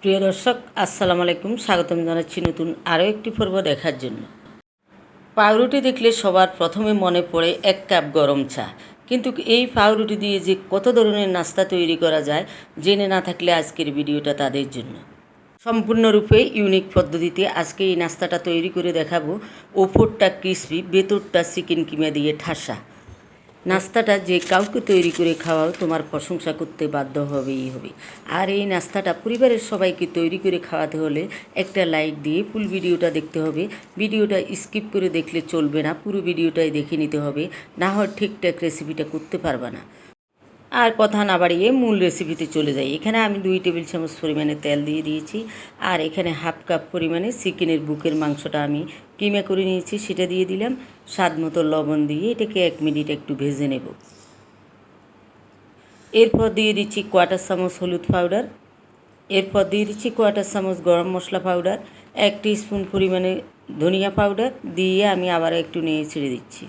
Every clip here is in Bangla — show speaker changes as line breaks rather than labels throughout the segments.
প্রিয় দর্শক, আসসালামু আলাইকুম। স্বাগতম জানাচ্ছি নতুন আরও একটি পর্ব দেখার জন্য। পাউরুটি দেখলে সবার প্রথমে মনে পড়ে এক কাপ গরম চা, কিন্তু এই পাউরুটি দিয়ে যে কত ধরনের নাস্তা তৈরি করা যায় জেনে না থাকলে আজকের ভিডিওটা তাদের জন্য। সম্পূর্ণরূপে ইউনিক পদ্ধতিতে আজকে এই নাস্তাটা তৈরি করে দেখাবো। ওপরটা ক্রিসপি, ভেতরটা চিকেন কিমা দিয়ে ঠাসা। নাস্তাটা যে কাউকে তৈরি করে খাওয়াও তোমার প্রশংসা করতে বাধ্য হবেই হবে। আর এই নাস্তাটা পরিবারের সবাইকে তৈরি করে খাওয়াতে হলে একটা লাইক দিয়ে ফুল ভিডিওটা দেখতে হবে। ভিডিওটা স্কিপ করে দেখলে চলবে না, পুরো ভিডিওটাই দেখে নিতে হবে, না হয় ঠিকঠাক রেসিপিটা করতে পারবে না। আর কথা না বাড়িয়ে মূল রেসিপিতে চলে যাই। এখানে আমি 2 টেবিল চামচ পরিমাণে তেল দিয়ে দিয়েছি, আর এখানে হাফ কাপ পরিমাণে চিকেনের বুকের মাংসটা আমি কিমা করে নিয়েছি, সেটা দিয়ে দিলাম। স্বাদ মতো লবণ দিয়ে এটাকে 1 মিনিট একটু ভেজে নেব। এরপর দিয়ে দিচ্ছি 1/4 চামচ হলুদ পাউডার, এরপর দিয়ে দিচ্ছি 1/4 চামচ গরম মশলা পাউডার, 1 টিস্পুন পরিমাণে ধনিয়া পাউডার দিয়ে আমি আবার একটু নেড়ে ছেড়ে দিচ্ছি।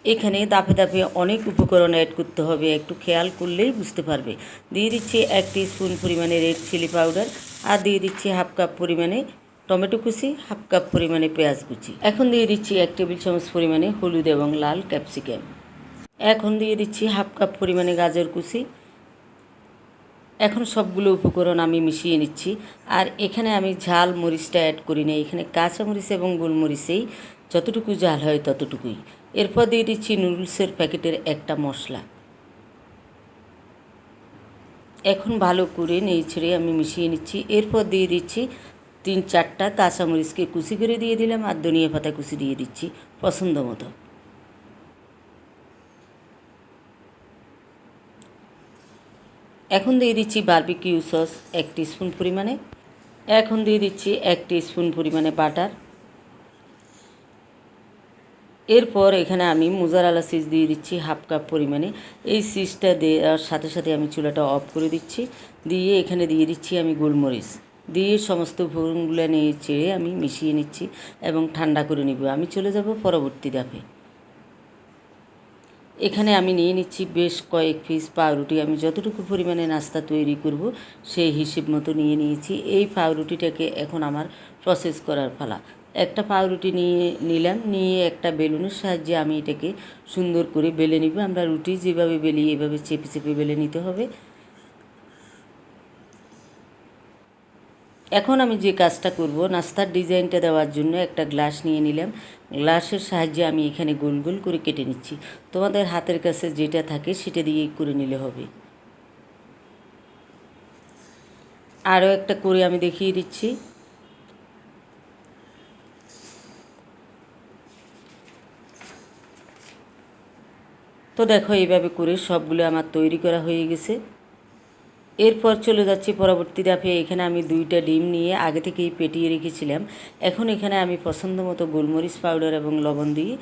এখানে দাপে দাপে অনেক উপকরণ অ্যাড করতে হবে, একটু খেয়াল করলেই বুঝতে পারবে। দিয়ে দিচ্ছি 1 টিস্পুন পরিমাণে রেড চিলি পাউডার, আর দিয়ে দিচ্ছি হাফ কাপ পরিমাণে টমেটো কুচি, হাফ কাপ পরিমাণে পেঁয়াজ কুচি। এখন দিয়ে দিচ্ছি 1 টেবিল চামচ পরিমাণে হলুদ এবং লাল ক্যাপসিকাম। এখন দিয়ে দিচ্ছি হাফ কাপ পরিমাণে গাজর কুচি। এখন সবগুলো উপকরণ আমি মিশিয়ে নিচ্ছি। আর এখানে আমি ঝাল মরিচটা অ্যাড করি না, এখানে কাঁচা মরিচ এবং গোলমরিচেই যতটুকু ঝাল হয় ততটুকুই। এরপর দিয়ে দিচ্ছি নুডলসের প্যাকেটের একটা মশলা। এখন ভালো করে নেড়ে ছেড়ে আমি মিশিয়ে নিচ্ছি। এরপর দিয়ে দিচ্ছি 3-4টা কাঁচামরিচকে কুচি করে দিয়ে দিলাম, আর ধনিয়া পাতা কুচি দিয়ে দিচ্ছি পছন্দ মতো। এখন দিয়ে দিচ্ছি বারবিকিউ সস 1 টিস্পুন পরিমাণে। এখন দিয়ে দিচ্ছি 1 টিস্পুন পরিমাণে বাটার। এরপর এখানে আমি মোজারেলা চিজ দিয়ে দিচ্ছি হাফ কাপ পরিমাণে। এই চিজটা দেওয়ার সাথে সাথে আমি চুলাটা অফ করে দিচ্ছি। দিয়ে এখানে দিয়ে দিচ্ছি আমি গোলমরিচ দিয়ে সমস্ত উপকরণগুলো নিয়ে চেড়ে আমি মিশিয়ে নিচ্ছি এবং ঠান্ডা করে নিব। আমি চলে যাব পরবর্তী ধাপে। এখানে আমি নিয়ে নিচ্ছি বেশ কয়েক পিস পাউরুটি। আমি যতটুকু পরিমাণে নাস্তা তৈরি করব সেই হিসেব মতো নিয়ে নিয়েছি। এই পাউরুটিটাকে এখন আমার প্রসেস করার পালা। একটা পাউরুটি নিলাম, নিয়ে একটা বেলুনের সাহায্যে আমি এটাকে সুন্দর করে বেলে নিব। আমরা রুটি যেভাবে বেলি এভাবে চেপে চেপে বেলে নিতে হবে। এখন আমি যে কাজটা করব, নাস্তার ডিজাইনটা দেওয়ার জন্য একটা গ্লাস নিয়ে নিলাম। গ্লাসের সাহায্যে আমি এখানে গোল গোল করে কেটে নিচ্ছি। তোমাদের হাতের কাছে যেটা থাকে সেটা দিয়েই করে নিলে হবে। আরও একটা করে আমি দেখিয়ে দিচ্ছি। তো দেখো, এইভাবে করে সবগুলো আমার তৈরি করা হয়ে গেছে। এরপর চলে যাচ্ছি পরবর্তী ধাপে। এখানে আমি 2টা ডিম নিয়ে আগে থেকেই পেটিয়ে রেখেছিলাম। এখন এখানে আমি পছন্দ মতো গোলমরিচ পাউডার এবং লবণ দিয়ে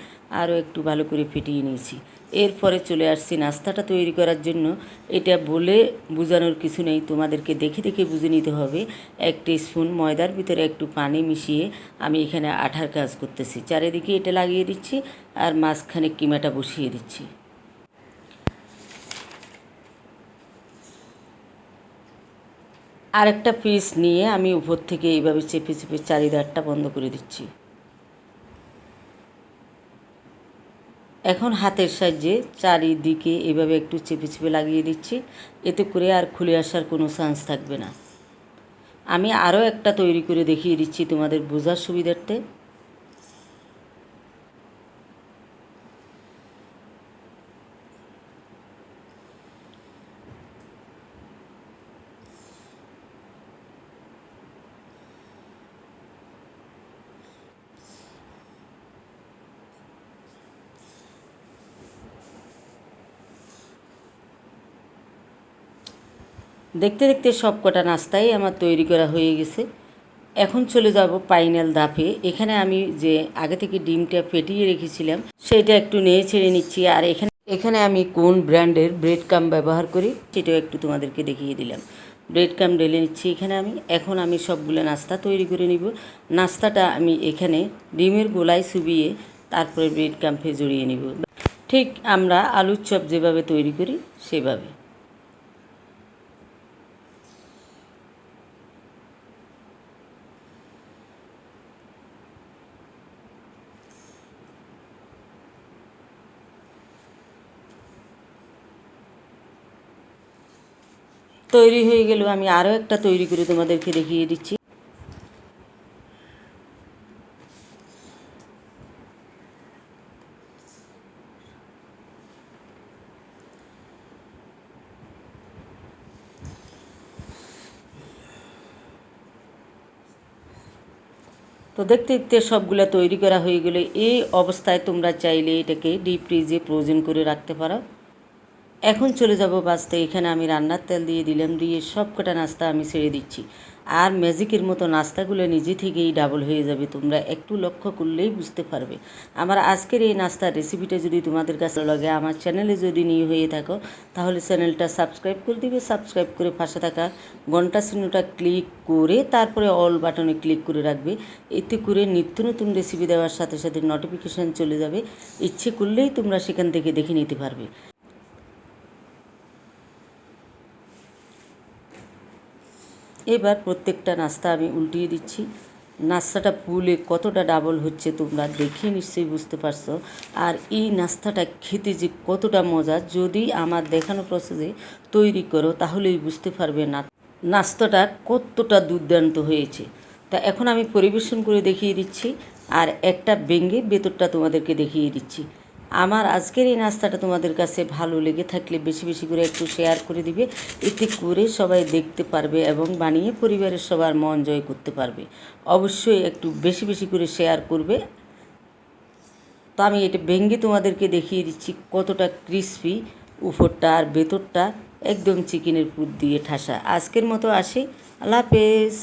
আরও একটু ভালো করে ফেটিয়ে নিয়েছি। এরপরে চলে আসছি নাস্তাটা তৈরি করার জন্য। এটা বলে বোঝানোর কিছু নেই, তোমাদেরকে দেখে দেখে বুঝে নিতে হবে। 1 টিস্পুন ময়দার ভিতরে একটু পানি মিশিয়ে আমি এখানে আঠার কাজ করতেছি। চারিদিকে এটা লাগিয়ে দিচ্ছি আর মাঝখানে কিমাটা বসিয়ে দিচ্ছি। আরেকটা পিস নিয়ে আমি উপর থেকে এইভাবে চেপে চেপে চারিধারটা বন্ধ করে দিচ্ছি। এখন হাতের সাহায্যে চারিদিকে এভাবে একটু চেপে চেপে লাগিয়ে দিচ্ছি, এতে করে আর খুলে আসার কোনো চান্স থাকবে না। আমি আরও একটা তৈরি করে দেখিয়ে দিচ্ছি তোমাদের বোঝার সুবিধার্থে। দেখতে দেখতে সব কটা নাস্তাই আমার তৈরি করা হয়ে গেছে। এখন চলে যাব ফাইনাল ধাপে। এখানে আমি যে আগে থেকে ডিমটা ফেটিয়ে রেখেছিলাম সেটা একটু নেড়ে ছেড়ে নিচ্ছি। আর এখানে আমি কোন ব্র্যান্ডের ব্রেড কাম ব্যবহার করি সেটাও একটু তোমাদেরকে দেখিয়ে দিলাম। ব্রেড কাম ঢেলে নিচ্ছি এখানে আমি। এখন আমি সবগুলো নাস্তা তৈরি করে নিব। নাস্তাটা আমি এখানে ডিমের গোলায় চুবিয়ে তারপরে ব্রেড কাম্পে জড়িয়ে নিব, ঠিক আমরা আলুর চপ যেভাবে তৈরি করি সেভাবে। তৈরি হয়ে গেল, আমি আরও একটা তৈরি করে তোমাদেরকে দেখিয়ে দিচ্ছি। তো দেখতে দেখতে সবগুলো তৈরি করা হয়ে গেলে এই অবস্থায় তোমরা চাইলে এটাকে ডিপ ফ্রিজে ফ্রোজেন করে রাখতে পারো। এখন চলে যাব বাছতে। এখানে আমি রান্নার তেল দিয়ে দিলাম, দিয়ে সব কটা নাস্তা আমি ছেড়ে দিচ্ছি। আর ম্যাজিকের মতো নাস্তাগুলো নিজে থেকেই ডাবল হয়ে যাবে, তোমরা একটু লক্ষ্য করলেই বুঝতে পারবে। আমার আজকের এই নাস্তার রেসিপিটা যদি তোমাদের কাছে লাগে, আমার চ্যানেলে যদি নিয়ে হয়ে থাকো, তাহলে চ্যানেলটা সাবস্ক্রাইব করে দিবে। সাবস্ক্রাইব করে পাশে থাকা ঘন্টা চিহ্নটা ক্লিক করে তারপরে অল বাটনে ক্লিক করে রাখবে। এতে করে নিত্য নতুন রেসিপি দেওয়ার সাথে সাথে নোটিফিকেশান চলে যাবে। ইচ্ছে করলেই তোমরা সেখান থেকে দেখে নিতে পারবে। এবার প্রত্যেকটা নাস্তা আমি উল্টিয়ে দিচ্ছি। নাস্তাটা ফুলে কতটা ডাবল হচ্ছে তোমরা দেখে নিশ্চয়ই বুঝতে পারছো। আর এই নাস্তাটা খেতে যে কতটা মজা, যদি আমার দেখানো প্রসেসে তৈরি করো তাহলেই বুঝতে পারবে না নাস্তাটা কতটা দুর্দান্ত হয়েছে। তা এখন আমি পরিবেশন করে দেখিয়ে দিচ্ছি, আর একটা ভেঙে ভেতরটা তোমাদেরকে দেখিয়ে দিচ্ছি। আমার আজকের এই নাস্তাটা তোমাদের কাছে ভালো লেগে থাকলে বেশি বেশি করে একটু শেয়ার করে দিবে। এতে করে সবাই দেখতে পারবে এবং বানিয়ে পরিবারের সবার মন জয় করতে পারবে। অবশ্যই একটু বেশি বেশি করে শেয়ার করবে। তো আমি এটা ভেঙে তোমাদেরকে দেখিয়ে দিচ্ছি কতটা ক্রিসপি উপরটা আর ভেতরটা একদম চিকেনের পুর দিয়ে ঠাসা। আজকের মতো আসি, আল্লাহ হাফেজ।